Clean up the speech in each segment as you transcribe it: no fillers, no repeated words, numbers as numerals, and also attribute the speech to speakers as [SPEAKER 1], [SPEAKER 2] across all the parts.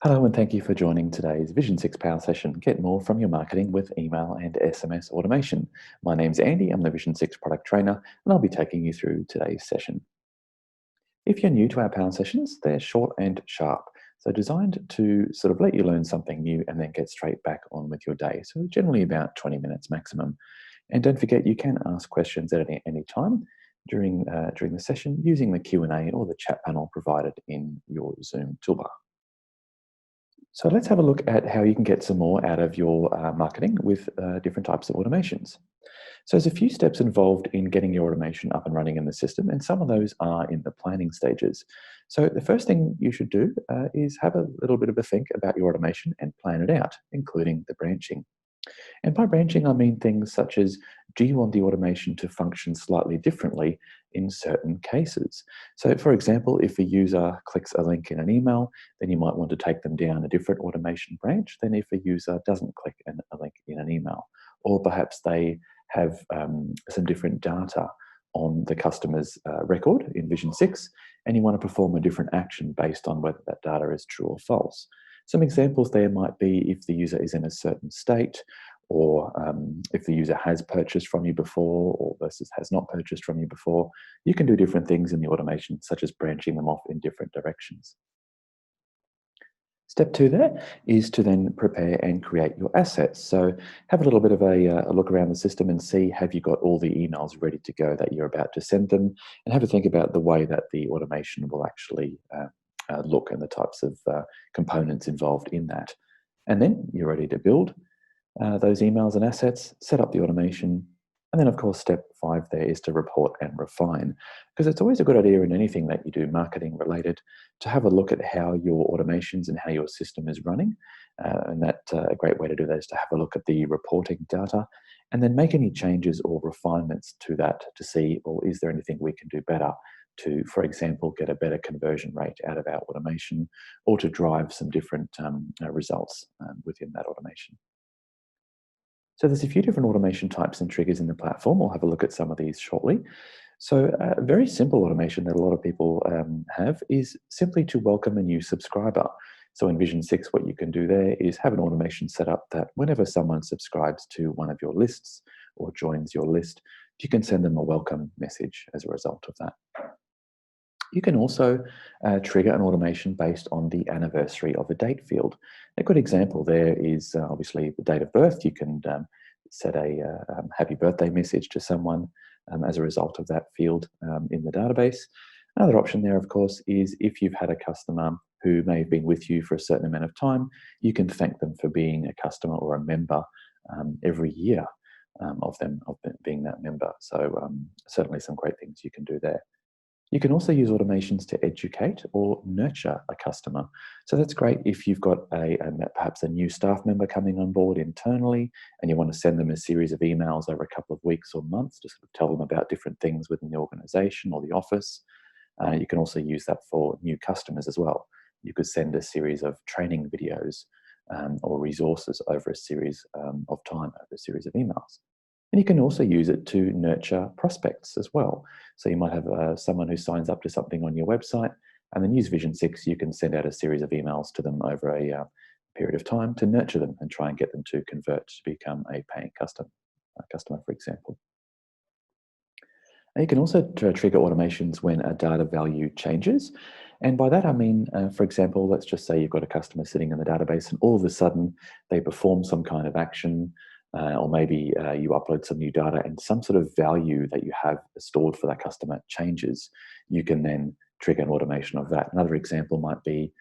[SPEAKER 1] Hello and thank you for joining today's Vision 6 Power Session. Get more from your marketing with email and SMS automation. My name's Andy, I'm the Vision 6 product trainer, and I'll be taking you through today's session. If you're new to our Power Sessions, they're short and sharp, so designed to sort of let you learn something new and then get straight back on with your day. So generally about 20 minutes maximum. And don't forget, you can ask questions at any time during the session using the Q&A or the chat panel provided in your Zoom toolbar. So let's have a look at how you can get some more out of your marketing with different types of automations. So there's a few steps involved in getting your automation up and running in the system, and some of those are in the planning stages. So the first thing you should do is have a little bit of a think about your automation and plan it out, including the branching. And by branching, I mean things such as, do you want the automation to function slightly differently in certain cases? So for example, if a user clicks a link in an email, then you might want to take them down a different automation branch than if a user doesn't click a link in an email. Or perhaps they have some different data on the customer's record in Vision 6, and you want to perform a different action based on whether that data is true or false. Some examples there might be if the user is in a certain state, or if the user has purchased from you before or versus has not purchased from you before. You can do different things in the automation, such as branching them off in different directions. Step 2 there is to then prepare and create your assets. So have a little bit of a look around the system and see, have you got all the emails ready to go that you're about to send them, and have a think about the way that the automation will actually look and the types of components involved in that. And then you're ready to build those emails and assets, set up the automation, and then of course step 5 there is to report and refine, because it's always a good idea in anything that you do marketing related to have a look at how your automations and how your system is running, and that a great way to do that is to have a look at the reporting data and then make any changes or refinements to that to see, well, is there anything we can do better to, for example, get a better conversion rate out of our automation, or to drive some different results within that automation. So there's a few different automation types and triggers in the platform. We'll have a look at some of these shortly. So a very simple automation that a lot of people have is simply to welcome a new subscriber. So in Vision 6, what you can do there is have an automation set up that whenever someone subscribes to one of your lists or joins your list, you can send them a welcome message as a result of that. You can also trigger an automation based on the anniversary of a date field. A good example there is obviously the date of birth. You can set a happy birthday message to someone as a result of that field in the database. Another option there, of course, is if you've had a customer who may have been with you for a certain amount of time, you can thank them for being a customer or a member every year of them being that member. So certainly some great things you can do there. You can also use automations to educate or nurture a customer. So that's great if you've got perhaps a new staff member coming on board internally and you want to send them a series of emails over a couple of weeks or months to sort of tell them about different things within the organization or the office. You can also use that for new customers as well. You could send a series of training videos or resources over a series of time, over a series of emails. And you can also use it to nurture prospects as well. So you might have someone who signs up to something on your website, and then use Vision 6, you can send out a series of emails to them over a period of time to nurture them and try and get them to convert to become a paying customer, for example. And you can also trigger automations when a data value changes. And by that, I mean, for example, let's just say you've got a customer sitting in the database and all of a sudden they perform some kind of action, or maybe you upload some new data and some sort of value that you have stored for that customer changes. You can then trigger an automation of that. Another example might be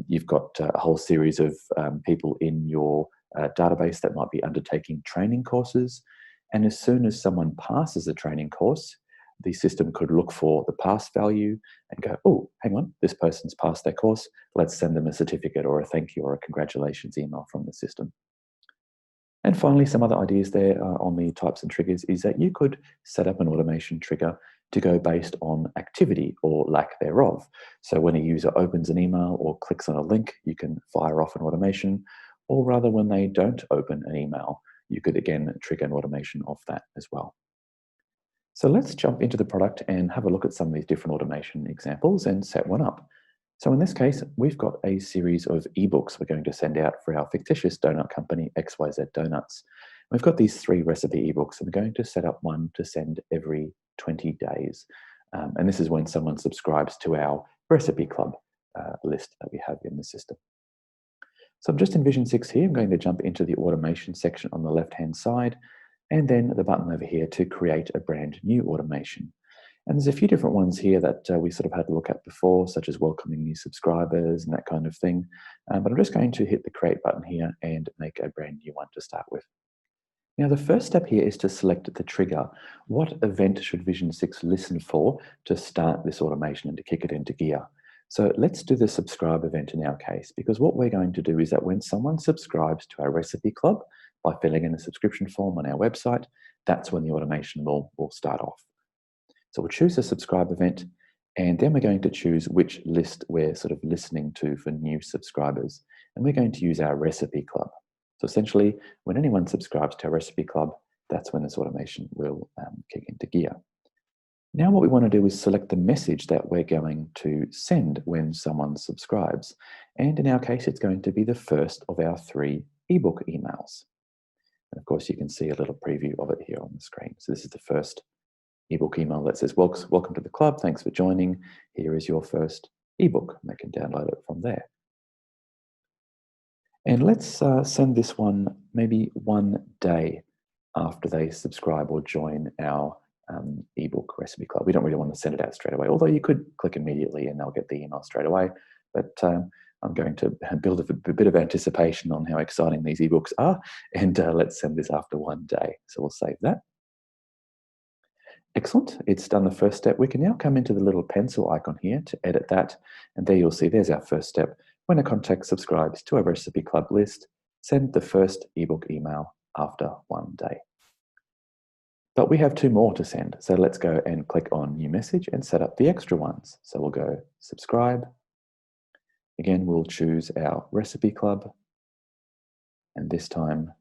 [SPEAKER 1] you've got a whole series of people in your database that might be undertaking training courses. And as soon as someone passes a training course, the system could look for the pass value and go, oh, hang on, this person's passed their course. Let's send them a certificate or a thank you or a congratulations email from the system. And finally, some other ideas there on the types and triggers is that you could set up an automation trigger to go based on activity or lack thereof. So when a user opens an email or clicks on a link, you can fire off an automation, or rather when they don't open an email, you could again trigger an automation of that as well. So let's jump into the product and have a look at some of these different automation examples and set one up. So in this case, we've got a series of ebooks we're going to send out for our fictitious donut company, XYZ Donuts. We've got these 3 recipe ebooks, and we're going to set up one to send every 20 days. And this is when someone subscribes to our recipe club list that we have in the system. So I'm just in Vision 6 here. I'm going to jump into the automation section on the left-hand side, and then the button over here to create a brand new automation. And there's a few different ones here that we sort of had to look at before, such as welcoming new subscribers and that kind of thing. But I'm just going to hit the create button here and make a brand new one to start with. Now, the first step here is to select the trigger. What event should Vision 6 listen for to start this automation and to kick it into gear? So let's do the subscribe event in our case, because what we're going to do is that when someone subscribes to our recipe club by filling in a subscription form on our website, that's when the automation will start off. So we'll choose a subscribe event, and then we're going to choose which list we're sort of listening to for new subscribers. And we're going to use our recipe club. So essentially, when anyone subscribes to our recipe club, that's when this automation will kick into gear. Now what we want to do is select the message that we're going to send when someone subscribes. And in our case, it's going to be the first of our 3 ebook emails. And of course, you can see a little preview of it here on the screen. So this is the first ebook email that says, welcome to the club, thanks for joining. Here is your first ebook. And they can download it from there. And let's send this one maybe 1 day after they subscribe or join our ebook recipe club. We don't really want to send it out straight away, although you could click immediately and they'll get the email straight away. But I'm going to build a bit of anticipation on how exciting these ebooks are, and let's send this after 1 day. So we'll save that. Excellent, it's done the first step. We can now come into the little pencil icon here to edit that, and there you'll see there's our first step. When a contact subscribes to a recipe club list, send the first ebook email after 1 day. But we have 2 more to send, so let's go and click on New Message and set up the extra ones. So we'll go Subscribe. Again, we'll choose our recipe club, and this time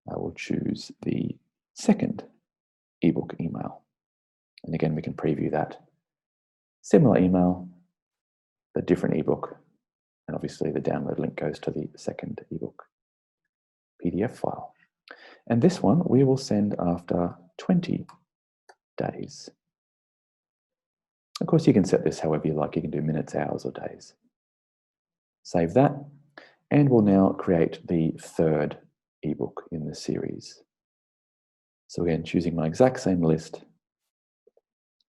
[SPEAKER 1] I will choose the second ebook email. And again, we can preview that. Similar email, but different ebook. And obviously the download link goes to the second ebook PDF file. And this one we will send after 20 days. Of course, you can set this however you like. You can do minutes, hours, or days. Save that, and we'll now create the third ebook in the series. So again, choosing my exact same list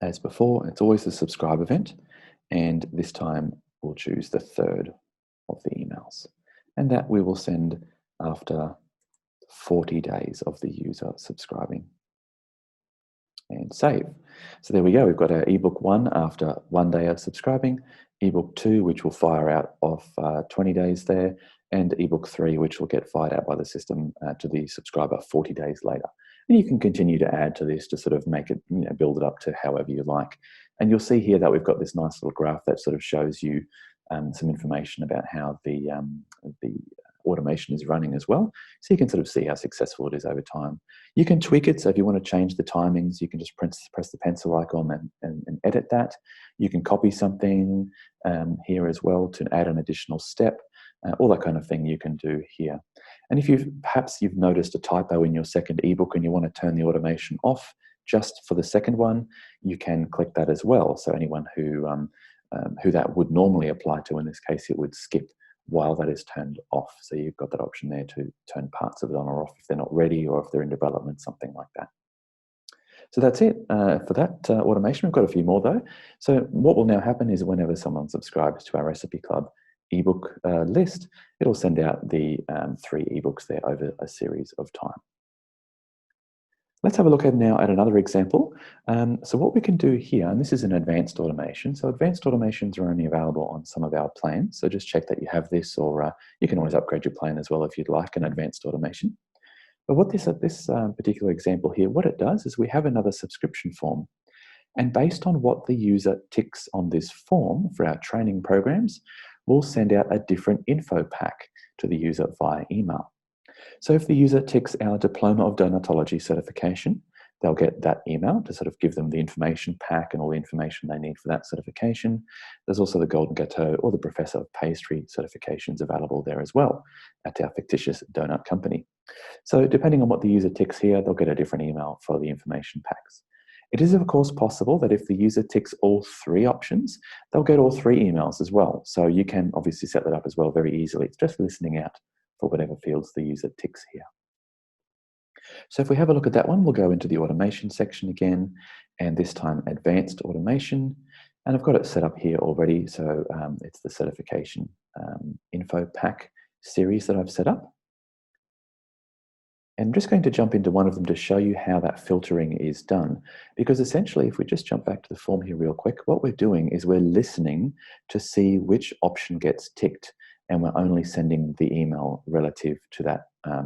[SPEAKER 1] as before. It's always the subscribe event, and this time we'll choose the third of the emails. And that we will send after 40 days of the user subscribing. And save. So there we go. We've got our ebook 1 after 1 day of subscribing, ebook 2, which will fire out of 20 days there, and ebook 3, which will get fired out by the system to the subscriber 40 days later. And you can continue to add to this to sort of make it, build it up to however you like. And you'll see here that we've got this nice little graph that sort of shows you some information about how the automation is running as well. So you can sort of see how successful it is over time. You can tweak it. So if you want to change the timings, you can just press the pencil icon and edit that. You can copy something here as well to add an additional step. All that kind of thing you can do here. And if perhaps you've noticed a typo in your second ebook and you want to turn the automation off just for the second one, you can click that as well. So anyone who that would normally apply to, in this case, it would skip while that is turned off. So you've got that option there to turn parts of it on or off if they're not ready or if they're in development, something like that. So that's it for that automation. We've got a few more though. So what will now happen is whenever someone subscribes to our Recipe Club ebook list, it'll send out the 3 ebooks there over a series of time. Let's have a look now at another example. So what we can do here, and this is an advanced automation. So advanced automations are only available on some of our plans. So just check that you have this, or you can always upgrade your plan as well if you'd like an advanced automation. But what this particular example here, what it does is we have another subscription form. And based on what the user ticks on this form for our training programs, we'll send out a different info pack to the user via email. So if the user ticks our Diploma of Donutology certification, they'll get that email to sort of give them the information pack and all the information they need for that certification. There's also the Golden Gâteau or the Professor of Pastry certifications available there as well at our fictitious donut company. So depending on what the user ticks here, they'll get a different email for the information packs. It is, of course, possible that if the user ticks all three options, they'll get all three emails as well. So you can obviously set that up as well very easily. It's just listening out for whatever fields the user ticks here. So if we have a look at that one, we'll go into the automation section again, and this time advanced automation. And I've got it set up here already. So it's the certification info pack series that I've set up. And I'm just going to jump into one of them to show you how that filtering is done. Because essentially, if we just jump back to the form here real quick, what we're doing is we're listening to see which option gets ticked, and we're only sending the email relative to that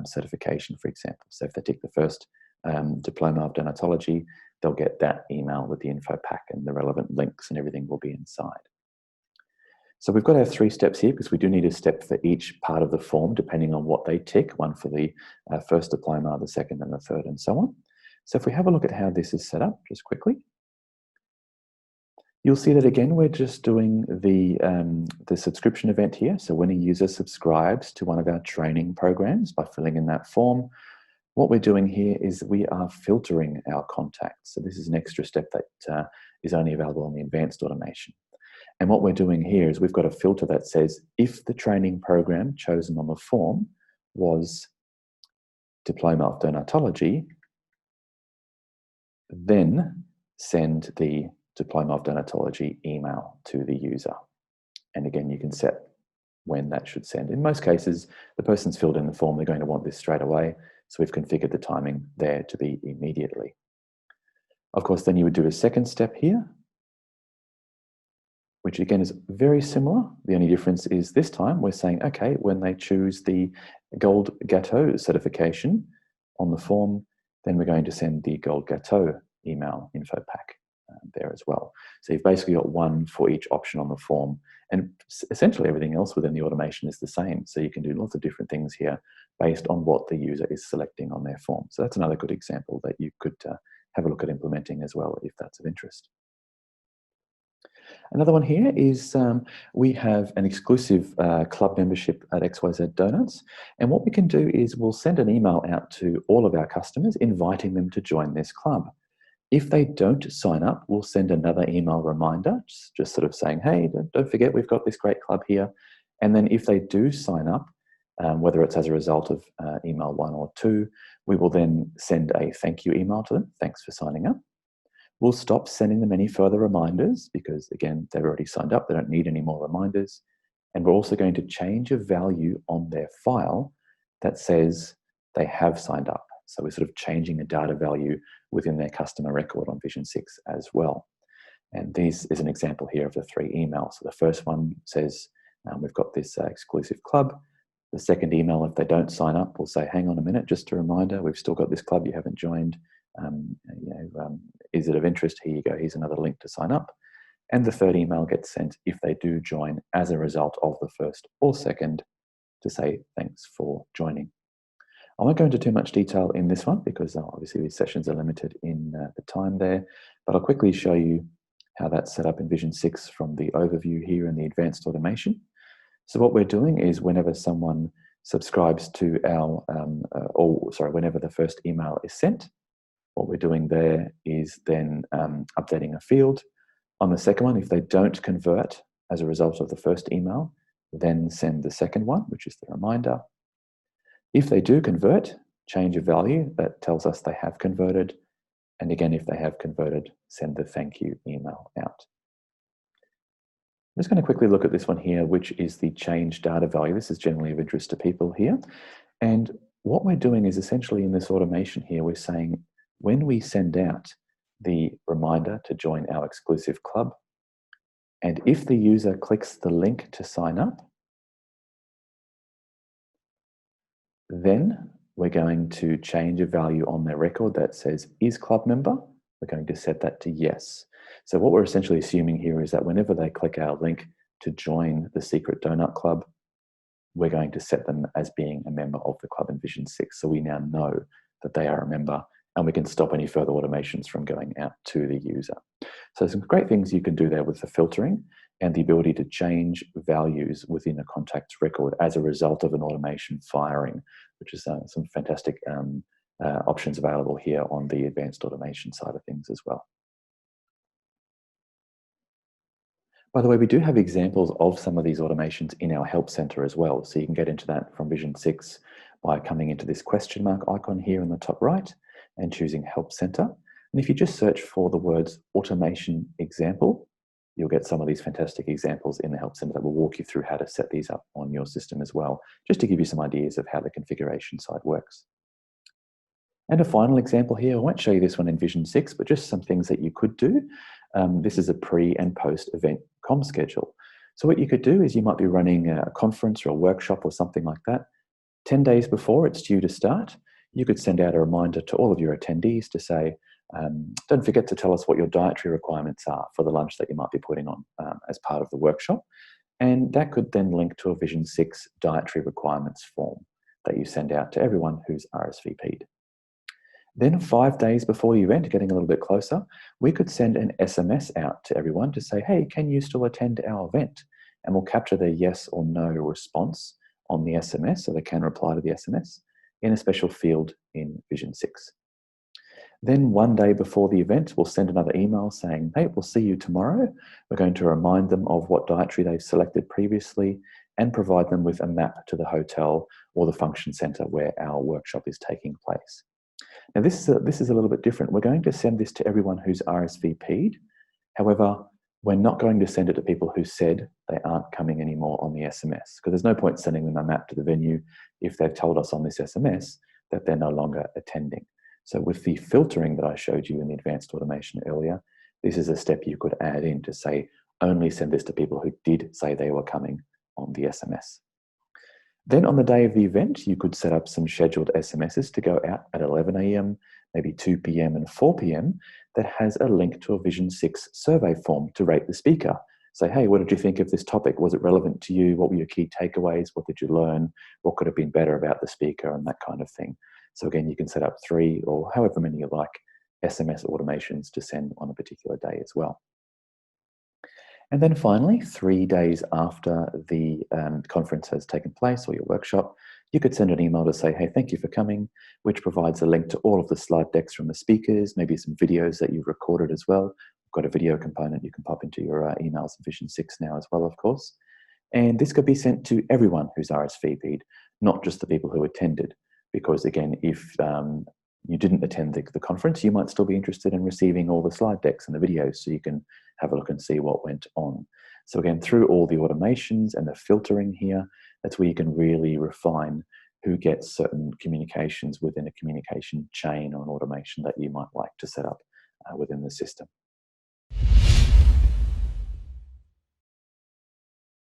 [SPEAKER 1] certification, for example. So if they tick the first diploma of donatology, they'll get that email with the info pack and the relevant links and everything will be inside. So we've got our 3 steps here because we do need a step for each part of the form depending on what they tick, one for the first diploma, the second and the third and so on. So if we have a look at how this is set up just quickly, you'll see that again we're just doing the subscription event here. So when a user subscribes to one of our training programs by filling in that form, what we're doing here is we are filtering our contacts. So this is an extra step that is only available on the advanced automation. And what we're doing here is we've got a filter that says if the training program chosen on the form was Diploma of Donatology, then send the Diploma of Donatology email to the user. And again, you can set when that should send. In most cases, the person's filled in the form, they're going to want this straight away. So we've configured the timing there to be immediately. Of course, then you would do a second step here, which again is very similar. The only difference is this time we're saying, okay, when they choose the Gold Gâteau certification on the form, then we're going to send the Gold Gâteau email info pack there as well. So you've basically got one for each option on the form, and essentially everything else within the automation is the same. So you can do lots of different things here based on what the user is selecting on their form. So that's another good example that you could have a look at implementing as well if that's of interest. Another one here is we have an exclusive club membership at XYZ Donuts. And what we can do is we'll send an email out to all of our customers inviting them to join this club. If they don't sign up, we'll send another email reminder, just sort of saying, hey, don't forget we've got this great club here. And then if they do sign up, whether it's as a result of email 1 or 2, we will then send a thank you email to them. Thanks for signing up. We'll stop sending them any further reminders because, again, they've already signed up. They don't need any more reminders. And we're also going to change a value on their file that says they have signed up. So we're sort of changing a data value within their customer record on Vision 6 as well. And this is an example here of the 3 emails. So the first one says we've got this exclusive club. The second email, if they don't sign up, will say, hang on a minute, just a reminder, we've still got this club you haven't joined. Is it of interest? Here you go. Here's another link to sign up. And the third email gets sent if they do join as a result of the first or second to say thanks for joining. I won't go into too much detail in this one because obviously these sessions are limited in the time there, but I'll quickly show you how that's set up in Vision 6 from the overview here in the advanced automation. So what we're doing is whenever someone subscribes to our, whenever the first email is sent, what we're doing there is then updating a field. On the second one, if they don't convert as a result of the first email, then send the second one, which is the reminder. If they do convert, change a value that tells us they have converted. And again, if they have converted, send the thank you email out. I'm just going to quickly look at this one here, which is the change data value. This is generally of interest to people here. And what we're doing is essentially in this automation here, we're saying when we send out the reminder to join our exclusive club, and if the user clicks the link to sign up, then we're going to change a value on their record that says is club member. We're going to set that to yes. So what we're essentially assuming here is that whenever they click our link to join the Secret Donut Club, we're going to set them as being a member of the club in Vision 6. So we now know that they are a member and we can stop any further automations from going out to the user. So some great things you can do there with the filtering and the ability to change values within a contacts record as a result of an automation firing, which is some fantastic options available here on the advanced automation side of things as well. By the way, we do have examples of some of these automations in our Help Center as well. So you can get into that from Vision 6 by coming into this question mark icon here in the top right and choosing Help Center. And if you just search for the words automation example, you'll get some of these fantastic examples in the Help Center that will walk you through how to set these up on your system as well, just to give you some ideas of how the configuration side works. And a final example here, I won't show you this one in Vision 6, but just some things that you could do. This is a pre and post event comm schedule. So what you could do is you might be running a conference or a workshop or something like that. 10 days before it's due to start, you could send out a reminder to all of your attendees to say, don't forget to tell us what your dietary requirements are for the lunch that you might be putting on as part of the workshop. And that could then link to a Vision 6 dietary requirements form that you send out to everyone who's RSVP'd. Then 5 days before the event, getting a little bit closer, we could send an SMS out to everyone to say, hey, can you still attend our event? And we'll capture their yes or no response on the SMS, so they can reply to the SMS in a special field in Vision 6. Then 1 day before the event, we'll send another email saying, hey, we'll see you tomorrow. We're going to remind them of what dietary they've selected previously and provide them with a map to the hotel or the function center where our workshop is taking place. Now, this is a little bit different. We're going to send this to everyone who's RSVP'd. However, we're not going to send it to people who said they aren't coming anymore on the SMS, because there's no point sending them a map to the venue if they've told us on this SMS that they're no longer attending. So with the filtering that I showed you in the advanced automation earlier, this is a step you could add in to say, only send this to people who did say they were coming on the SMS. Then on the day of the event, you could set up some scheduled SMSs to go out at 11 a.m., maybe 2 p.m. and 4 p.m. that has a link to a Vision 6 survey form to rate the speaker. Say, hey, what did you think of this topic? Was it relevant to you? What were your key takeaways? What did you learn? What could have been better about the speaker and that kind of thing. So again, you can set up 3 or however many you like SMS automations to send on a particular day as well. And then finally, 3 days after the conference has taken place or your workshop, you could send an email to say, hey, thank you for coming, which provides a link to all of the slide decks from the speakers, maybe some videos that you've recorded as well. We've got a video component you can pop into your emails in Vision 6 now as well, of course. And this could be sent to everyone who's RSVP'd, not just the people who attended. Because again, if you didn't attend the conference, you might still be interested in receiving all the slide decks and the videos so you can have a look and see what went on. So again, through all the automations and the filtering here, that's where you can really refine who gets certain communications within a communication chain or an automation that you might like to set up within the system.